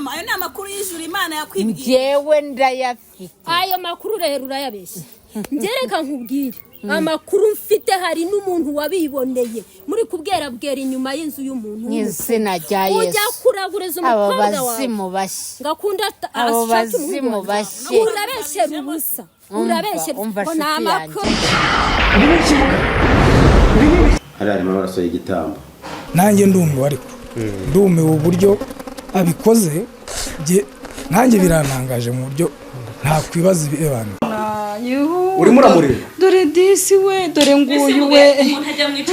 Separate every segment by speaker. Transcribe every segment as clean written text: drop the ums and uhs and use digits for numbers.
Speaker 1: mama ayo ni amakuru y'ijuru Imana yakwibwiye
Speaker 2: njyewe ndayafite
Speaker 3: ayo makuru rero urayabeshya ngereka nkubwire amakuru mfite hari n'umuntu wabiboneye muri kubwera inyuma y'inzu y'umuntu
Speaker 2: n'izina rya Yesu
Speaker 3: ujya kuraguriza umukobwa wawe
Speaker 2: abazimu bashye
Speaker 3: ngakunda
Speaker 2: abo bazimu bashye
Speaker 3: urabeshyera ubusa urabeshyera
Speaker 2: umva
Speaker 3: nta makuru
Speaker 4: hari harimo amaraso y'igitambo
Speaker 5: nanjye ndumiwe ariko ndumiwe uburyo abikoze nanjye birantangaje mu buryo ntakwibaza ibibana
Speaker 4: urimo uramurira
Speaker 6: dore disi we dore nguyu we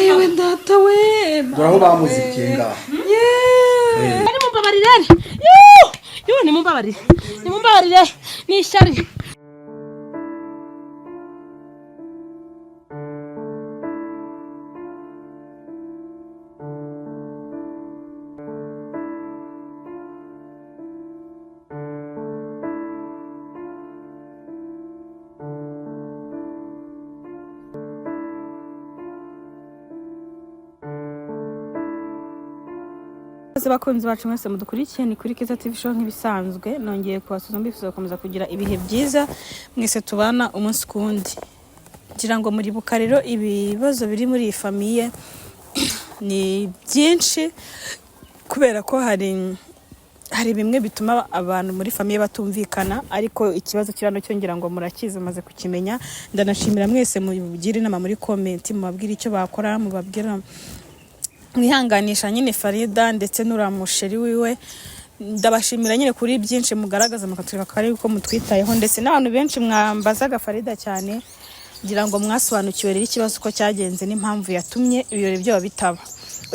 Speaker 6: yewe data we
Speaker 4: dore aho bamuzikiye ngaho
Speaker 3: ari mumbabarire nimumbabarire ni ishyari
Speaker 1: bakunzi bacu mwese mudukurikiye ni kuri Kiza TV show nk'ibisanzwe nongeye kubasuza mbifuza gukomeza kugira ibihe byiza mwese tubana umunsi kundi ngira ngo muri buka rero ibibazo biri muri iyi famiye ni byinshi kubera ko hari bimwe bituma abantu muri famiye batumvikana ariko ikibazo kirano cyongera ngo murakize maze kukimenya ndanashimira mwese mubigire inama muri comment mubabwira icyo bakora mubabwira mwihanganisha nyine Farida ndetse n'uramusheri wiwe ndabashimira nyine kuri byinshi mugaragaza mukatwereka ko ari uko mutwitayeho ndetse n'abantu benshi mwambazaga Farida cyane ngira ngo mwasobanukiwe rero ikibazo ko cyagenze n'impamvu yatumye ibirori byo bitaba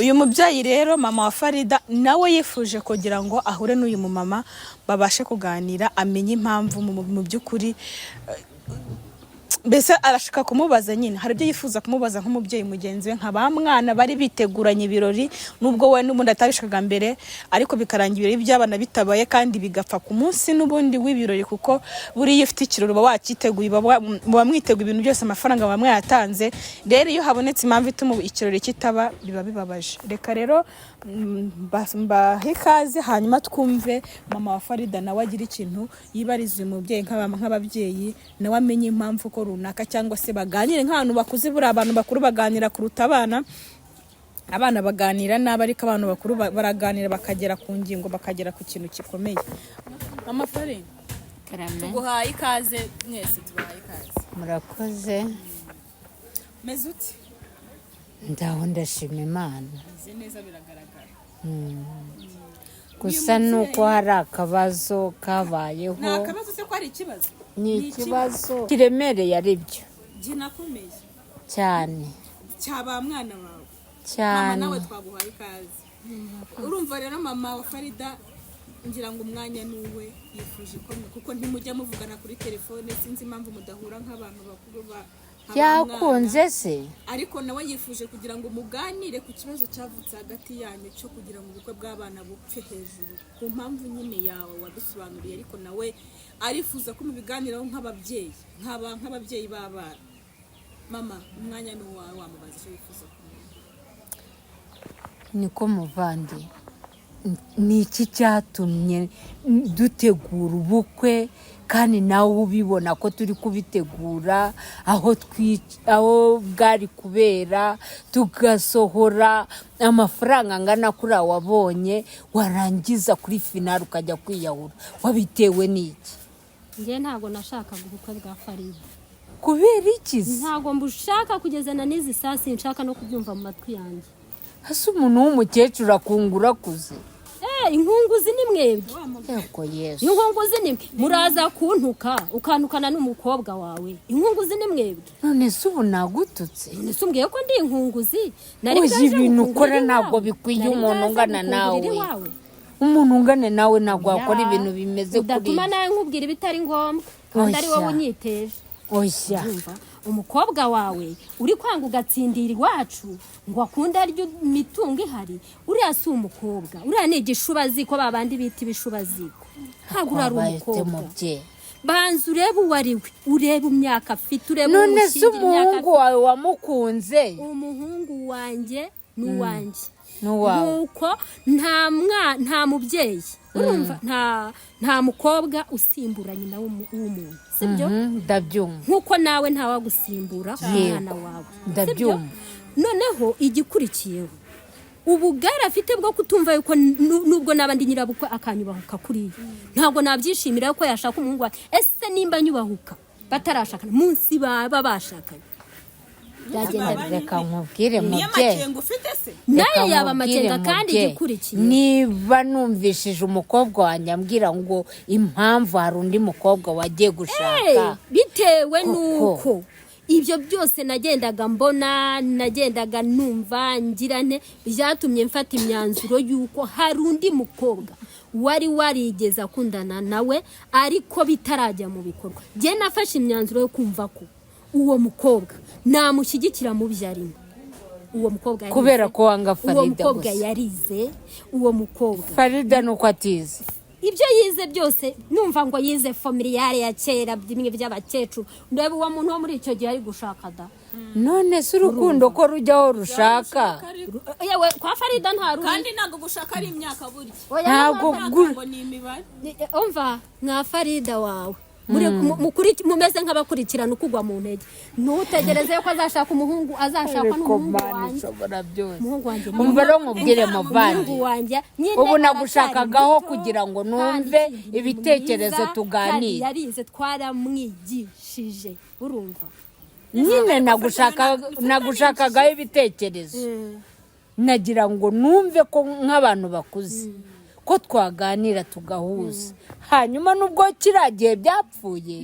Speaker 1: uyu mubyeyi rero mama wa Farida nawe yifuje kugira ngo ahure n'uyu mumama babashe kuganira amenye impamvu mu by'ukuri mbese arashaka kumubaza nyine hari ibyo yifuza kumubaza nk'umubyeyi mugenzi we nka ba mwana bari biteguranye ibirori nubwo we n'ubundi atabishakaga mbere ariko bikarangira ibirori by'abana bitabaye kandi bigapfa ku munsi n'ubundi w'ibirori kuko buriya ufite ikirori uba wakiteguye muba mwiteguye ibintu byose amafaranga bamwe yatanze rero iyo habonetse impamvu ituma ikirori kitaba biba bibabaje reka rero mbahe ikaze hanyuma twumve mama wa Farida nawe agira ikintu yibariza uyu mubyeyi nk'ababyeyi nawe amenye impamvu ko runaka cyangwa se baganire nk'abantu bakuze buri abantu bakuru baganira kuruta abana baganira nabi ariko abantu bakuru baraganira bakagera ku ngingo bakagera ku kintu gikomeye mama Farida tuguhaye ikaze mwese tubahaye ikaze
Speaker 2: murakoze
Speaker 1: meze uti
Speaker 2: ndaho ndashima Imana
Speaker 1: neza biragaragara
Speaker 2: gusa nuko hari akabazo kabayeho
Speaker 1: nta kabazo se ko ari ikibazo
Speaker 2: ni ikibazo kiremereye ari byo
Speaker 1: ginakomeye
Speaker 2: cyane
Speaker 1: cyaba mwana wawe
Speaker 2: cyane
Speaker 1: mama nawe twaguhaye ikaze urumva rero mama wa Farida ngira ngo umwanya nuwe yifuje kuko ntimujya muvugana kuri telefone sinzi impamvu mudahura nk'abantu bakuru
Speaker 2: yakunze se
Speaker 1: ariko nawe yifuje kugira ngo muganire ku kibazo cyavutse hagati yanyu cyo kugira ngo ubukwe bw'abana bupfe hejuru ku mpamvu nyine yawe wadusobanuriye ariko nawe arifuza ko mubiganiraho nk'ababyeyi nk'ababyeyi b'abana mama umwanya ni uwawe wamubaza icyo yifuza kumenya
Speaker 2: niko muvandi ni iki cyatumye dutegura ubukwe kandi nawe ubibona ko turi kubitegura aho bwari kubera tugasohora amafaranga angana kuri wabonye warangiza kuri finale ukajya kwiyahura wabitewe n'iki
Speaker 3: njye ntago nashakaga ubukwe bwa Farida
Speaker 2: kubera iki
Speaker 3: ntago mbushaka kugezana n'izi sasi nshaka no kubyumva mu matwi yanjye
Speaker 2: hasi umuntu w'umukecuru akungura kuze
Speaker 3: inkunguzi ni mwebwe
Speaker 2: yego Yesu
Speaker 3: inkunguzi ni muraza kuntuka ukantukana n'umukobwa wawe inkunguzi ni mwebwe
Speaker 2: none se ubu nagututse
Speaker 3: none se umbwiye ko ndi inkunguzi
Speaker 2: uzi ibintu ukora ntabwo bikwiye umuntu ungana nawe umuntu ungana nawe ntabwo wakora ibintu bimeze kuri
Speaker 3: udatuma nawe nkubwira ibitari ngombwa kandi ari wowe unyiteje
Speaker 2: oya
Speaker 3: umukobwa wawe uri kwanga ugatsindira iwacu ngo akunda aryo mitungo ihari uriya si umukobwa uriya ni igishubaziko babandi bita ibishubaziko ntabwo urari umukobwa banza urebe uwo ari we urebe imyaka afite urebe
Speaker 2: none se umuhungu wawe wamukunze
Speaker 3: umuhungu wanjye n'uwanjye nuko nta mubyeyi urumva nta mukobwa usimbura nyina w'umuntu sibyo
Speaker 2: ndabyumva
Speaker 3: nkuko nawe ntawagusimbura umwana wawe
Speaker 2: ndabyumva
Speaker 3: noneho igikurikiyeho ubugari afite bwo kutumva yuko nubwo nabandi nyirabukwe akanyubahuka kuriya ntabwo nabyishimira ko yashaka umuhungu wawe ese nimba nyubahuka batarashakana munsi baba bashakanye
Speaker 2: reka nkubwire mubyeyi
Speaker 3: nayo yaba amakenga kandi igikurikiye
Speaker 2: niba numvishije umukobwa wanjye ambwira ngo impamvu hari undi mukobwa wagiye gushaka
Speaker 3: bitewe nuko ibyo byose nagendaga mbona nagendaga numva ngirane byatumye mfata imyanzuro yuko hari undi mukobwa wari warigeze akundana nawe ariko bitarajya mu bikorwa njye nafashe imyanzuro yo kumva ko uwo mukobwa namushyigikira mu byo arimo uwo mukobwa
Speaker 2: kubera ko wanga Farida
Speaker 3: uwo mukobwa yarize uwo mukobwa
Speaker 2: Farida nuko atize
Speaker 3: ibyo yize byose numva ngo yize familiare ya kera bimwe by'abakecuru ndebe uwo muntu wo muri icyo gihe ari gushaka da
Speaker 2: none se urukundo ko rujyaho rushaka
Speaker 3: yewe kwa Farida nta rundi
Speaker 1: kandi ntabwo gushaka ari imyaka burya
Speaker 2: ntabwo
Speaker 1: ngo ni imibare
Speaker 3: umva nka Farida wawe mumeze nk'abakurikirana ukugwa mu ntege ntutegereze ko azashaka umuhungu azashaka n'umuhungu wanjye umuhungu wanjye
Speaker 2: umva rero nkubwire muvandi ubu nagushakagaho kugira ngo numve ibitekerezo tuganire
Speaker 3: yarize twaramwigishije urumva
Speaker 2: nyine nagushakagaho ibitekerezo nagira ngo numve ko nk'abantu bakuze ko twaganira tugahuza hanyuma nubwo kiriya gihe byapfuye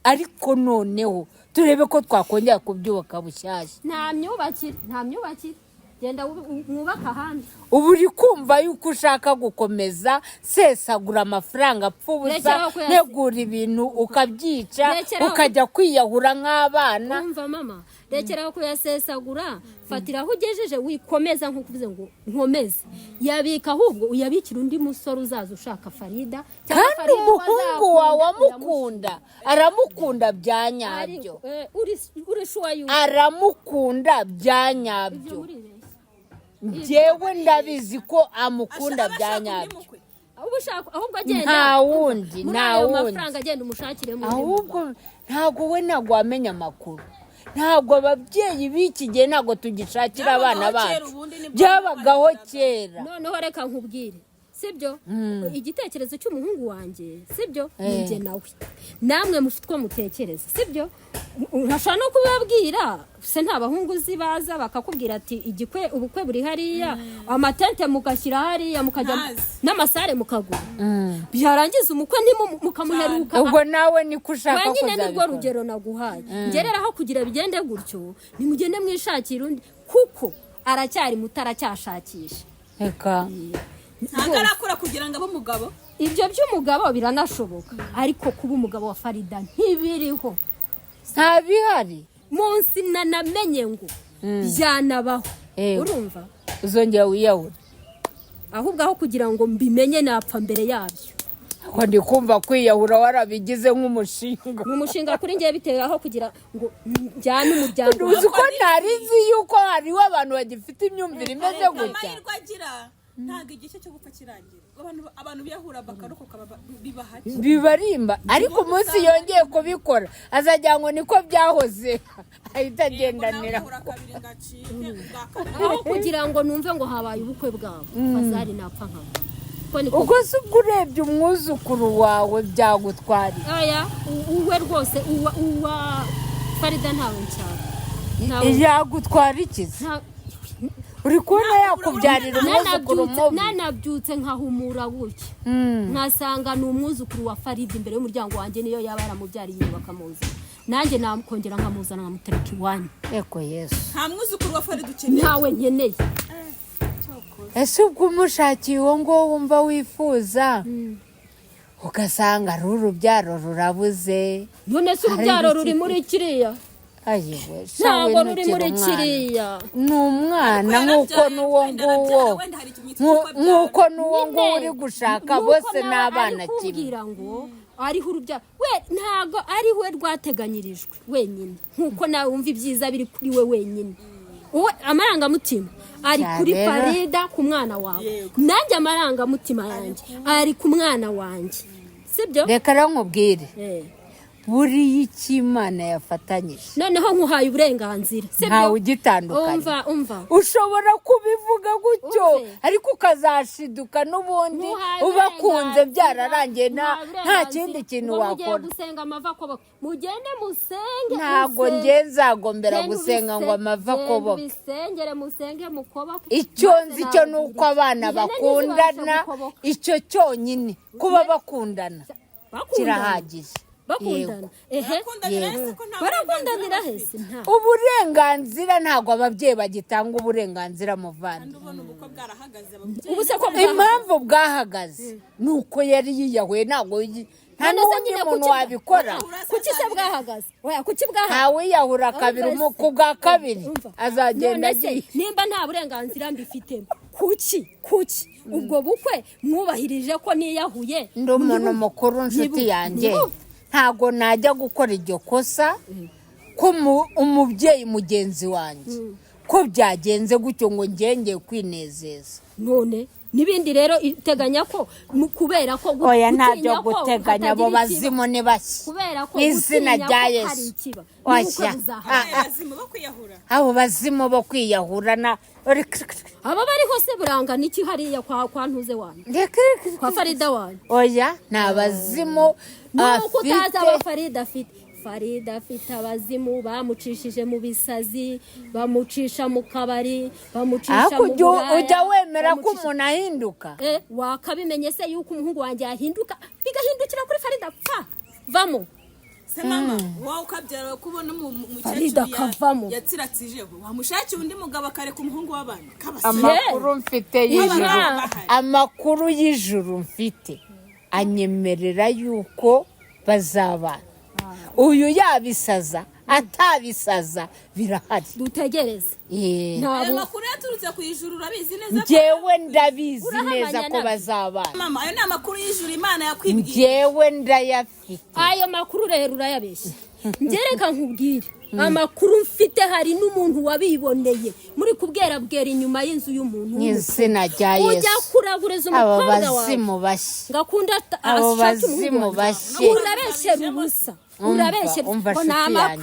Speaker 2: ariko noneho turebe ko twakongera kubyubaka bushyashya
Speaker 3: nta myubakire genda mwubaka ahandi
Speaker 2: ubu uri kumva yuko ushaka gukomeza sesagura amafaranga apfa ubusa ntegura ibintu ukabyica ukajya kwiyahura nk'abana
Speaker 3: umva mama rekeraho kuyasesagura fatira aho ugejeje wikomeza nk'uko uvuze ngo nkomeze yabika ahubwo uyabikira undi musore uzaza ushaka Farida
Speaker 2: kandi umuhungu wawe amukunda aramukunda bya nyabyo aramukunda bya nyabyo njyewe ndabizi ko amukunda bya nyabyo
Speaker 3: ahubwo agenda
Speaker 2: nta wundi
Speaker 3: amafaranga agenda umushakiremo
Speaker 2: ahubwo ntabwo we ntabwo wamenya amakuru ntabwo ababyeyi b'iki gihe ntabwo tugishakira abana bacu byabagaho kera
Speaker 3: noneho reka nkubwire sibyo igitekerezo cy'umuhungu wanjye sibyo njye nawe namwe mufite uko mutekereza sibyo ntashobora no kubabwira se nta bahungu zibaza bakakubwira ati ubukwe buri hariya amatente mugashyira hariya mukajya n'amasare mukagura byarangiza umukwe mukamuheruka
Speaker 2: ubwo nawe niko ushaka
Speaker 3: ko nyine nibwo rugero naguhaye ngereraho kugira bigende gutyo nimugende mwishakira undi kuko aracyari muto aracyashakisha
Speaker 2: reka
Speaker 1: ntabwo arakora kugira ngo abe umugabo
Speaker 3: ibyo by'umugabo biranashoboka ariko kuba umugabo wa Farida ntibiriho
Speaker 2: nta bihari
Speaker 3: munsi nanamenye ngo byanabaho urumva
Speaker 2: uzongera wiyahura
Speaker 3: ahubwo aho kugira ngo mbimenye napfa mbere yabyo
Speaker 2: ko ndi kumva kwiyahura warabigize nk'umushinga
Speaker 3: ni umushinga kuri ngiye bitewe aho kugira ngo njyane umuryango
Speaker 2: uzi ko ntarizi yuko hariho abantu bagifite imyumvire imeze gutya
Speaker 1: ntabwo igice cyo gupfa kirangira abantu biyahura bakarokoka bibahari
Speaker 2: bibarimba ariko umunsi yongeye kubikora azajya ngo niko byahoze ahita agendanira
Speaker 3: aho kugira ngo numve ngo habaye ubukwe bwabo bazari napfa nkabo
Speaker 2: ubwo se ubwo urebye umwuzukuru wawe byagutwariye
Speaker 3: aya uwe rwose uwa Farida ntawe nshaka
Speaker 2: yagutwara ikizi uri kubona yakubyarira umwuzukuru mubi
Speaker 3: nanabyutse nkahumura gutya nkasanga ni umwuzukuru wa Farida imbere y'umuryango wanjye niyo yaba yaramubyariye bakamuzana nanjye nakongera nkamuzana nkamutereka iwanyu
Speaker 2: eko Yesu
Speaker 1: nta mwuzukuru wa Farida ukeneye
Speaker 3: ntawe nkeneye
Speaker 2: ese ubwo umushakiye uwo nguwo wumva wifuza ugasanga ari urubyaro rurabuze
Speaker 3: none se urubyaro ruri muri kiriya ntabwo ruri muri kiriya
Speaker 2: ni umwana nk'uko n'uwo nguwo nk'uko n'uwo nguwo uri gushaka bose ni abana kimwe
Speaker 3: ngo ariho urubyaro we ntabwo ari we rwateganyirijwe wenyine nk'uko nawe wumva ibyiza biri kuri we wenyine wowe amarangamutima ari kuri
Speaker 2: Cyarera.
Speaker 3: Farida ku mwana wawe nanjye amarangamutima yanjye ari ku mwana wanjye sibyo
Speaker 2: reka rero nkubwire
Speaker 3: Eh.
Speaker 2: buriya icyo Imana yafatanyije
Speaker 3: noneho nkuhaye uburenganzira
Speaker 2: ntawe ugitandukanye
Speaker 3: umva
Speaker 2: ushobora kubivuga gutyo
Speaker 3: Umve.
Speaker 2: ariko ukazashiduka n'ubundi ubakunze byararangiye nta kindi kintu wakora
Speaker 3: gusenga amava koboka mugende musenge
Speaker 2: ntago nge nzagombera gusenga ngo amava koboka
Speaker 3: bisengere musenge mukoboke
Speaker 2: icyo nzi cyo ni uko abana bakundana icyo cyonyine kuba bakundana kirahagije
Speaker 3: bakundana barakundanira hese nta
Speaker 2: uburenganzira ntabwo ababyeyi bagitanga uburenganzira muvana
Speaker 3: ubu se ko
Speaker 2: impamvu bwahagaze ni uko yari yiyahuye ntabwo nta n'undi muntu wabikora
Speaker 3: kuki se bwahagaze oya kuki bwahagaze
Speaker 2: ntawiyahura kabiri ku bwa kabiri azagenda agiye
Speaker 3: nimba nta burenganzira mbifitemo kuki ubwo bukwe mwubahirije ko niyahuye
Speaker 2: ndi umuntu mukuru nshuti yanjye ntago najya gukora iryo kosa ko umubyeyi mugenzi wanjye ko byagenze gutyo ngo ngenge kwinezeza
Speaker 3: none nibindi rero iteganya ko kubera ko
Speaker 2: oya ntabyo guteganya abo bazimu ni bashya
Speaker 3: kubera ko
Speaker 2: izina rya Yesu oya abo bazimu bo kwiyahura na
Speaker 3: aba bari hose buranga niki hariya kwa ntuze wanyu kwa Farida wanyu
Speaker 2: oya ni abazimu
Speaker 3: nuko utazi aba Farida afite abazimu bamucishije mu bisazi bamucisha mu kabari bamucisha mu buraya
Speaker 2: ujya wemera ko umuntu ahinduka
Speaker 3: wakabimenye se yuko umuhungu wanjye yahinduka bigahindukira kuri Farida pfa vamo
Speaker 1: se mama wowe ukabyara kubona
Speaker 3: Farida kavamo
Speaker 1: yatsiratsije wamushakiye undi mugabo akareka umuhungu w'abandi
Speaker 2: amakuru mfite y'ijuru amakuru y'ijuru mfite anyemerera yuko bazabana uyu yabisaza atabisaza birahari
Speaker 3: dutegereze
Speaker 1: ayo makuru yaturutse ku ijuru urabizi neza
Speaker 2: njyewe ndabizi neza ko bazabana
Speaker 1: mama ayo ni amakuru y'ijuru Imana yakwibwiye
Speaker 2: njyewe ndayafite
Speaker 3: ayo makuru rero urayabeshya ngereka nkubwire amakuru mfite hari n'umuntu wabiboneye muri kubwera inyuma y'inzu y'umuntu
Speaker 2: n'izina rya Yesu
Speaker 3: ujya kuraguriza umukobwa wawe
Speaker 2: bazimu bashya
Speaker 3: ngakunda
Speaker 2: abo bazimu bashya
Speaker 3: urabeshyera ubusa urabeshyera
Speaker 2: umva nshuti yanjye